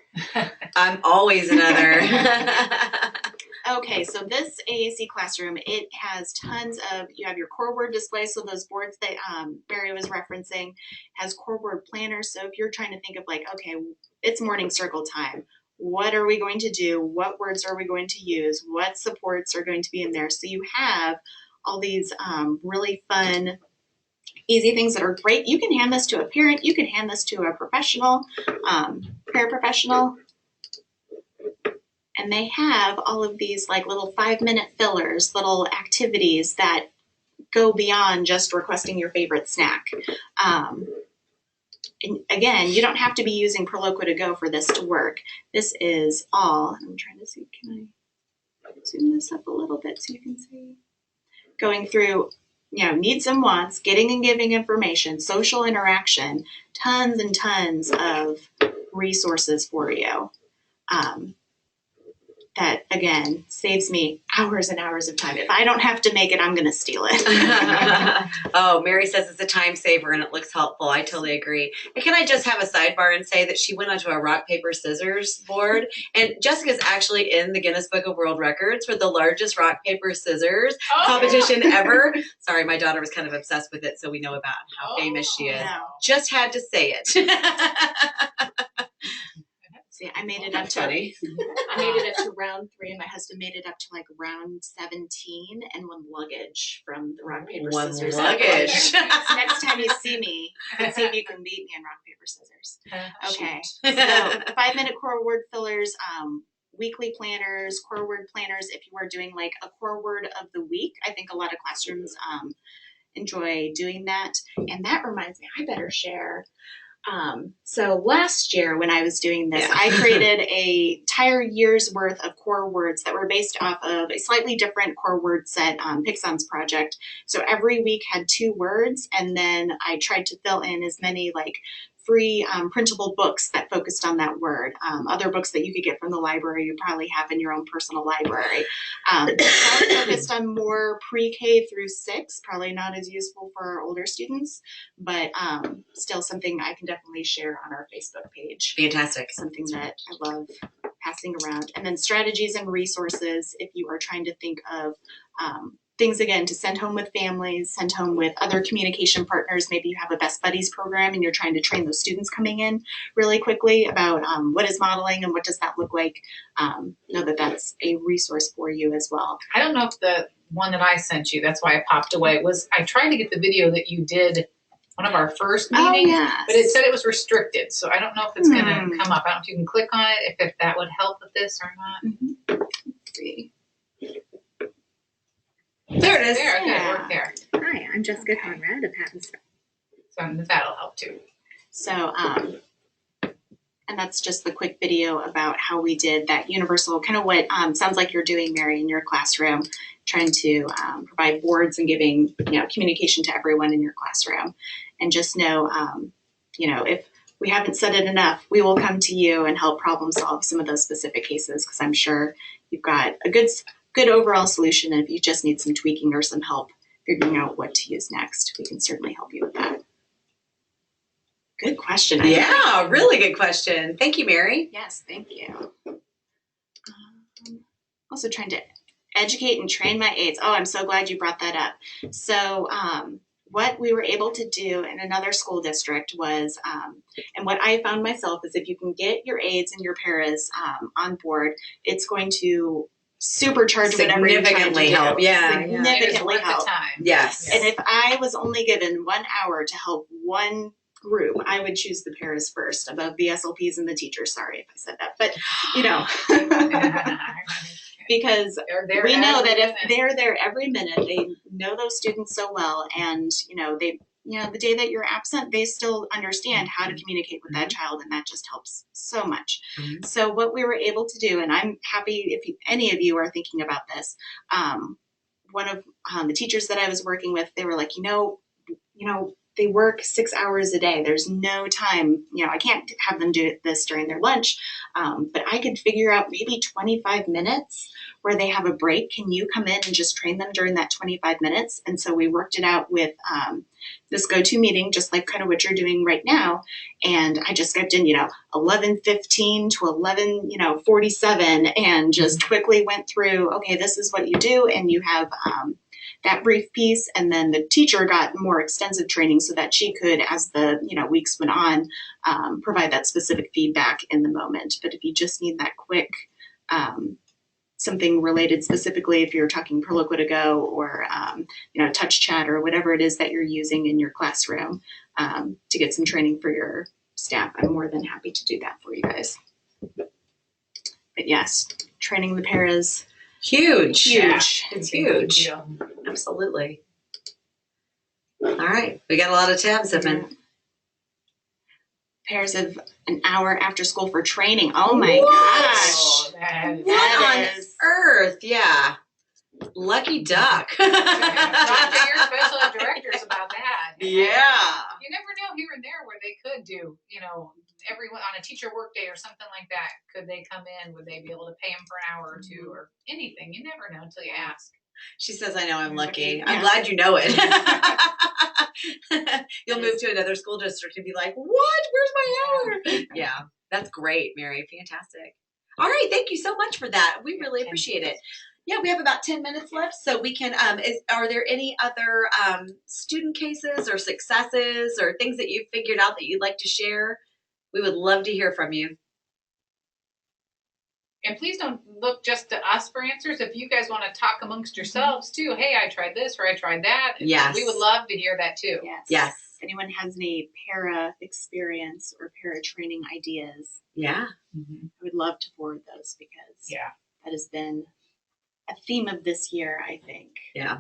I'm always another. Okay, so this AAC classroom, it has tons of, you have your core word display, so those boards that Barry was referencing has core word planners. So if you're trying to think of like, okay, it's morning circle time, what are we going to do? What words are we going to use? What supports are going to be in there? So you have all these really fun, easy things that are great. You can hand this to a parent, you can hand this to a professional, paraprofessional. And they have all of these like little 5-minute fillers, little activities that go beyond just requesting your favorite snack. And again, you don't have to be using Proloqua to go for this to work. This is all, I'm trying to see, can I zoom this up a little bit so you can see? Going through, needs and wants, getting and giving information, social interaction, tons and tons of resources for you. That again saves me hours and hours of time. If I don't have to make it, I'm going to steal it. Oh, Mary says it's a time saver and it looks helpful. I totally agree. And can I just have a sidebar and say that she went onto a rock, paper, scissors board, and Jessica's actually in the Guinness Book of World Records for the largest rock, paper, scissors competition ever. Sorry, my daughter was kind of obsessed with it, so we know about how famous she is. Wow. Just had to say it. See, I made it up to funny. I made it up to round 3, and my husband made it up to like round 17 and 1 luggage from the rock, paper, One scissors. luggage. So next time you see me, you can see if you can beat me in rock, paper, scissors. Okay. So 5-minute core word fillers, weekly planners, core word planners. If you are doing like a core word of the week, I think a lot of classrooms enjoy doing that. And that reminds me, I better share. So last year when I was doing this, I created a entire year's worth of core words that were based off of a slightly different core word set, Pixon's project. So every week had 2 words, and then I tried to fill in as many like free printable books that focused on that word. Other books that you could get from the library, you probably have in your own personal library. Focused on more pre-K through 6, probably not as useful for our older students, but still something I can definitely share on our Facebook page. Fantastic. Something that I love passing around. And then strategies and resources, if you are trying to think of things, again, to send home with families, send home with other communication partners. Maybe you have a Best Buddies program and you're trying to train those students coming in really quickly about what is modeling and what does that look like. Know that that's a resource for you as well. I don't know if the one that I sent you, that's why I popped away, was I tried to get the video that you did one of our first meetings, but it said it was restricted. So I don't know if it's going to come up. I don't know if you can click on it, if that would help with this or not. Let's see. There it is. There, okay, it worked there. Hi, I'm Jessica Conrad, a patent specialist. So that'll help too. So, and that's just the quick video about how we did that universal, kind of what sounds like you're doing, Mary, in your classroom, trying to provide boards and giving, communication to everyone in your classroom. And just know, if we haven't said it enough, we will come to you and help problem solve some of those specific cases, because I'm sure you've got a good overall solution. And if you just need some tweaking or some help figuring out what to use next, we can certainly help you with that. Good question. Yeah, really good question. Thank you, Mary. Yes, thank you. Also trying to educate and train my aides. Oh, I'm so glad you brought that up. So what we were able to do in another school district was, and what I found myself is if you can get your aides and your paras on board, it's going to supercharge whatever you're trying to do. Help. Yeah. Significantly help. Yes. And if I was only given 1 hour to help one group, I would choose the paras first above the SLPs and the teachers. Sorry if I said that, but because we know that if they're there every minute, they know those students so well, and they the day that you're absent, they still understand how to communicate with that child, and that just helps so much. So what we were able to do, and I'm happy if any of you are thinking about this, one of the teachers that I was working with, they were like, they work 6 hours a day. There's no time, I can't have them do this during their lunch, but I could figure out maybe 25 minutes where they have a break. Can you come in and just train them during that 25 minutes? And so we worked it out with this go-to meeting, just like kind of what you're doing right now. And I just got in, 11:15 to 11:47, and just quickly went through, okay, this is what you do. And you have that brief piece, and then the teacher got more extensive training so that she could, as the weeks went on, provide that specific feedback in the moment. But if you just need that quick something related specifically, if you're talking Proloquia to Go or Touch Chat or whatever it is that you're using in your classroom to get some training for your staff, I'm more than happy to do that for you guys. But yes, training the paras. Huge. Yeah, It's a big huge. deal. Absolutely. All right. We got a lot of tabs open. Pairs of an hour after school for training. Oh my What? gosh. Oh, that is What on is- earth? Yeah. Lucky duck. Talk to your special ed directors about that. Yeah. You never know here and there where they could do, everyone on a teacher work day or something like that. Could they come in? Would they be able to pay them for an hour or two or anything? You never know until you ask. She says, I know I'm lucky. Yeah. I'm glad you know it. You'll move to another school district and be like, what? Where's my hour? Yeah, that's great, Mary. Fantastic. All right. Thank you so much for that. We really appreciate it. Yeah, we have about 10 minutes left, so we can, are there any other student cases or successes or things that you've figured out that you'd like to share? We would love to hear from you. And please don't look just to us for answers. If you guys want to talk amongst yourselves too, hey, I tried this or I tried that. Yes. We would love to hear that too. Yes. Yes. If anyone has any para experience or para training ideas, Yeah. Mm-hmm. I would love to forward those because Yeah. that has been a theme of this year, I think. Yeah.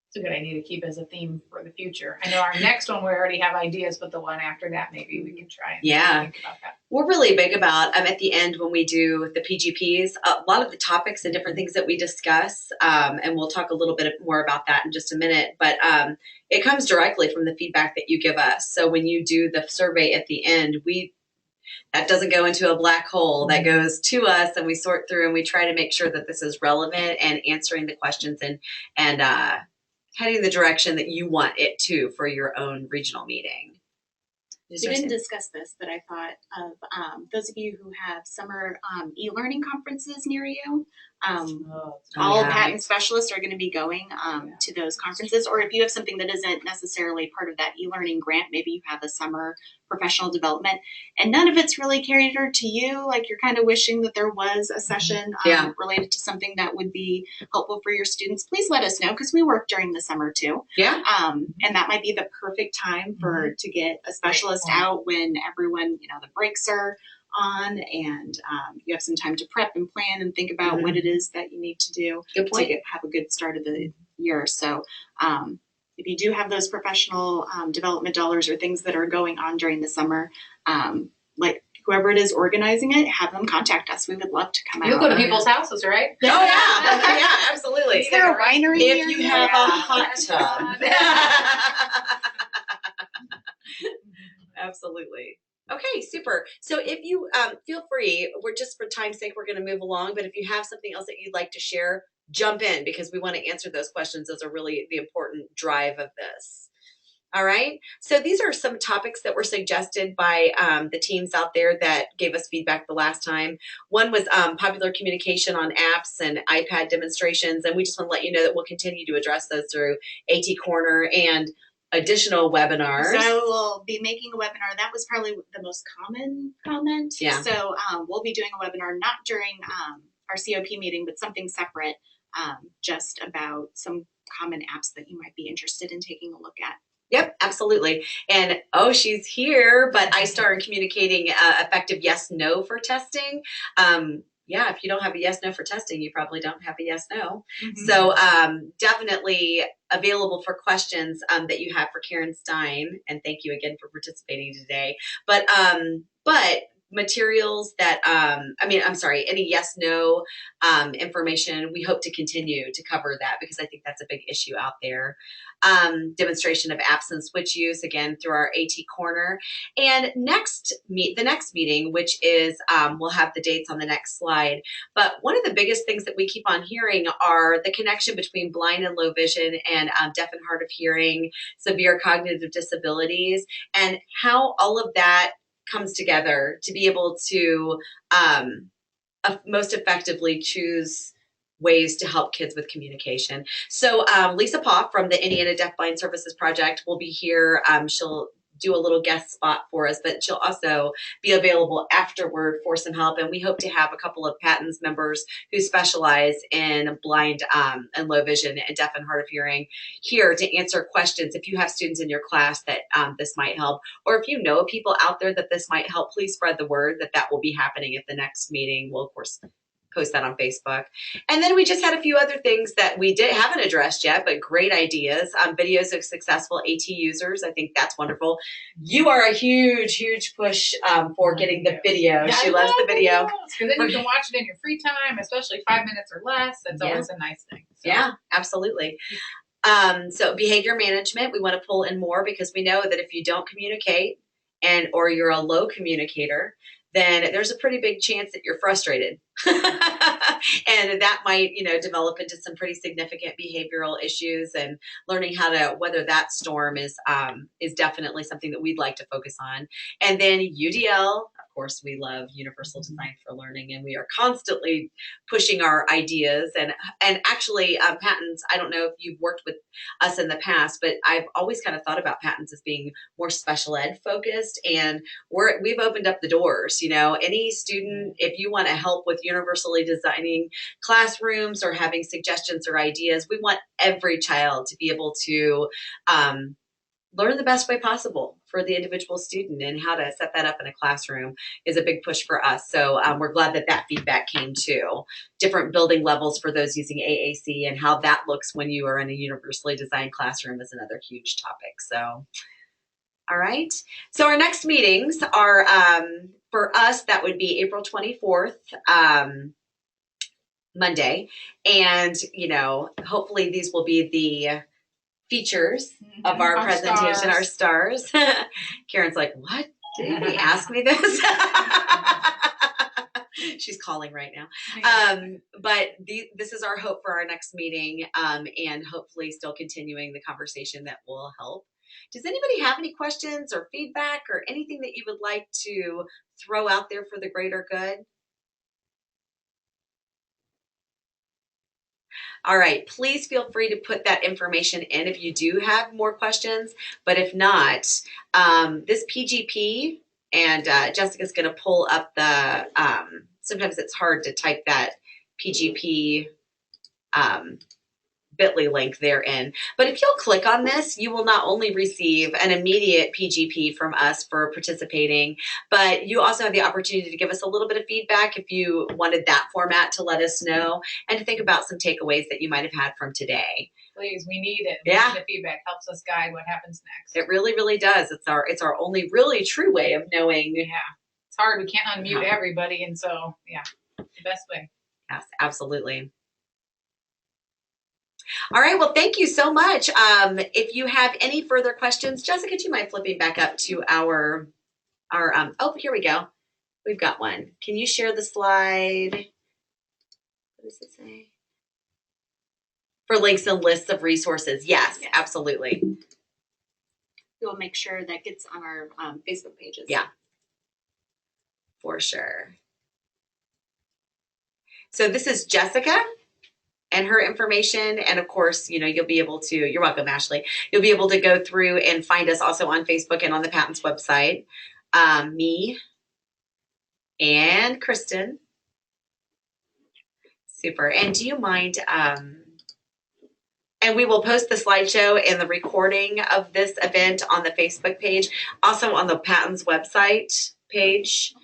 It's a good idea to keep as a theme for the future. I know our next one we already have ideas, but the one after that maybe we can try and Yeah. think about that. We're really big about at the end when we do the PGPs, a lot of the topics and different things that we discuss, and we'll talk a little bit more about that in just a minute, but it comes directly from the feedback that you give us. So when you do the survey at the end, that doesn't go into a black hole. That goes to us, and we sort through and we try to make sure that this is relevant and answering the questions and heading the direction that you want it to for your own regional meeting. We didn't discuss this, but I thought of those of you who have summer e-learning conferences near you. All yeah. patent specialists are going to be going to those conferences, or if you have something that isn't necessarily part of that e-learning grant, maybe you have a summer professional development and none of it's really catered to you, like you're kind of wishing that there was a session Yeah. related to something that would be helpful for your students. Please let us know, because we work during the summer too. Yeah. And that might be the perfect time to get a specialist out when everyone, the breaks are on, and you have some time to prep and plan and think about what it is that you need to do Good point. to have a good start of the year. So if you do have those professional development dollars or things that are going on during the summer, like whoever it is organizing it, have them contact us. We would love to come out. You'll go to people's houses, right? Oh yeah. Yeah, absolutely. Is there a winery If near you you? have a Yeah. hot tub. Absolutely. Okay, super. So if you feel free, we're just for time's sake, we're going to move along. But if you have something else that you'd like to share, jump in, because we want to answer those questions. Those are really the important drive of this. All right. So these are some topics that were suggested by the teams out there that gave us feedback the last time. One was popular communication on apps and iPad demonstrations. And we just want to let you know that we'll continue to address those through AT Corner and additional webinars. So we'll be making a webinar. That was probably the most common comment. Yeah. So we'll be doing a webinar, not during our COP meeting, but something separate, just about some common apps that you might be interested in taking a look at. Yep, absolutely. And she's here, but iStar and communicating effective yes/no for testing. Yeah, if you don't have a yes/no for testing, you probably don't have a yes/no. So definitely available for questions that you have for Karen Stein. And thank you again for participating today. But materials that, any yes/no information, we hope to continue to cover that, because I think that's a big issue out there. demonstration of apps and switch use, again, through our AT Corner. And the next meeting, which is, we'll have the dates on the next slide, but one of the biggest things that we keep on hearing are the connection between blind and low vision and deaf and hard of hearing, severe cognitive disabilities, and how all of that comes together to be able to most effectively choose ways to help kids with communication. So Lisa Paugh from the Indiana Deafblind Services Project will be here. She'll do a little guest spot for us, but she'll also be available afterward for some help. And we hope to have a couple of PATNS members who specialize in blind and low vision and deaf and hard of hearing here to answer questions. If you have students in your class that this might help, or if you know people out there that this might help, please spread the word that that will be happening at the next meeting. We'll, of course, post that on Facebook. And then we just had a few other things that we haven't addressed yet, but great ideas. Videos of successful AT users. I think that's wonderful. You are a huge push for getting the video. Yeah, She loves the video. Because then you can watch it in your free time, especially 5 minutes or less. That's always a nice thing. So. Yeah, absolutely. So behavior management, we want to pull in more because we know that if you don't communicate or you're a low communicator, then there's a pretty big chance that you're frustrated. And that might, develop into some pretty significant behavioral issues, and learning how to weather that storm is definitely something that we'd like to focus on. And then UDL, of course, we love Universal Design for Learning, and we are constantly pushing our ideas. And actually, PATNS, I don't know if you've worked with us in the past, but I've always kind of thought about PATNS as being more special ed focused, and we've opened up the doors. Any student, if you want to help with universally designing classrooms or having suggestions or ideas, we want every child to be able to learn the best way possible for the individual student, and how to set that up in a classroom is a big push for us. So we're glad that feedback came too. Different building levels for those using AAC, and how that looks when you are in a universally designed classroom is another huge topic. So, all right. So our next meetings are, for us, that would be April 24th, Monday. And, hopefully these will be the features of our presentation, our stars. Karen's like, what? Did anybody ask me this? She's calling right now. But this is our hope for our next meeting, and hopefully still continuing the conversation that will help. Does anybody have any questions or feedback or anything that you would like to throw out there for the greater good? All right, please feel free to put that information in if you do have more questions. But if not, this PGP, and Jessica's going to pull up the, sometimes it's hard to type that PGP bit.ly link therein. But if you'll click on this, you will not only receive an immediate PGP from us for participating, but you also have the opportunity to give us a little bit of feedback if you wanted that format to let us know, and to think about some takeaways that you might have had from today. Please, we need it. Yeah. The feedback helps us guide what happens next. It really, really does. It's our only really true way of knowing. Yeah. It's hard. We can't unmute everybody. And so, yeah, the best way. Yes, absolutely. All right. Well, thank you so much. If you have any further questions, Jessica, do you mind flipping back up to our oh, here we go. We've got one. Can you share the slide? What does it say? For links and lists of resources. Yes, absolutely. We'll make sure that gets on our Facebook pages. Yeah, for sure. So this is Jessica and her information. And of course, you'll be able to, you're welcome, Ashley. You'll be able to go through and find us also on Facebook and on the PATNS website. Me and Kristen. Super. And do you mind, and we will post the slideshow and the recording of this event on the Facebook page, also on the PATNS website page.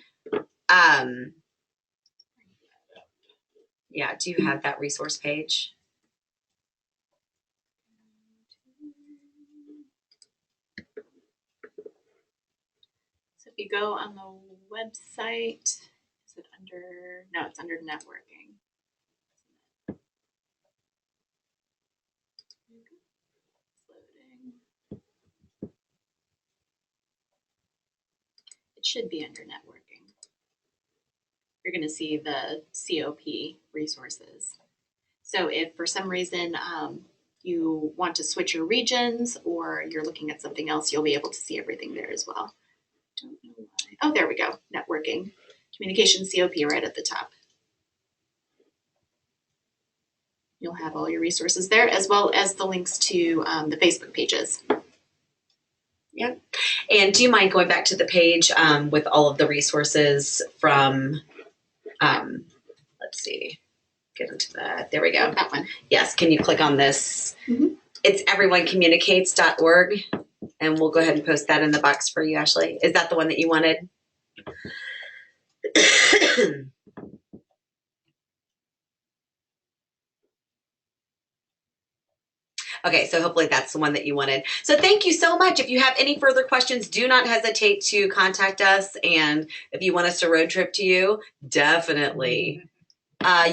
Yeah, do you have that resource page? So if you go on the website, is it under, no, it's under networking. It should be under networking. You're going to see the COP resources. So if for some reason you want to switch your regions or you're looking at something else, you'll be able to see everything there as well. Don't know why. Oh, there we go. Networking. Communication COP right at the top. You'll have all your resources there as well as the links to the Facebook pages. Yep. And do you mind going back to the page with all of the resources from, let's see, get into that. There we go. That one. Yes. Can you click on this? Mhm. It's everyonecommunicates.org. And we'll go ahead and post that in the box for you, Ashley. Is that the one that you wanted? Okay, so hopefully that's the one that you wanted. So thank you so much. If you have any further questions, do not hesitate to contact us. And if you want us to road trip to you, definitely.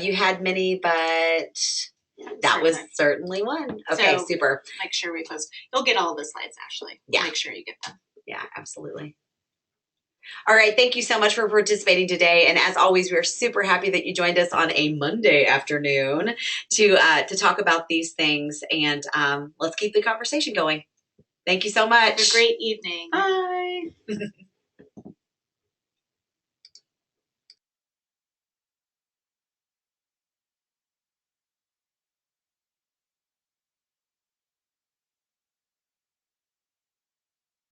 You had many, but that was certainly one. Okay, So- super. Make sure we post. You'll get all the slides, Ashley. Yeah. Make sure you get them. Yeah, absolutely. All right, thank you so much for participating today. And as always, we are super happy that you joined us on a Monday afternoon to talk about these things. And let's keep the conversation going. Thank you so much. Have a great evening. Bye.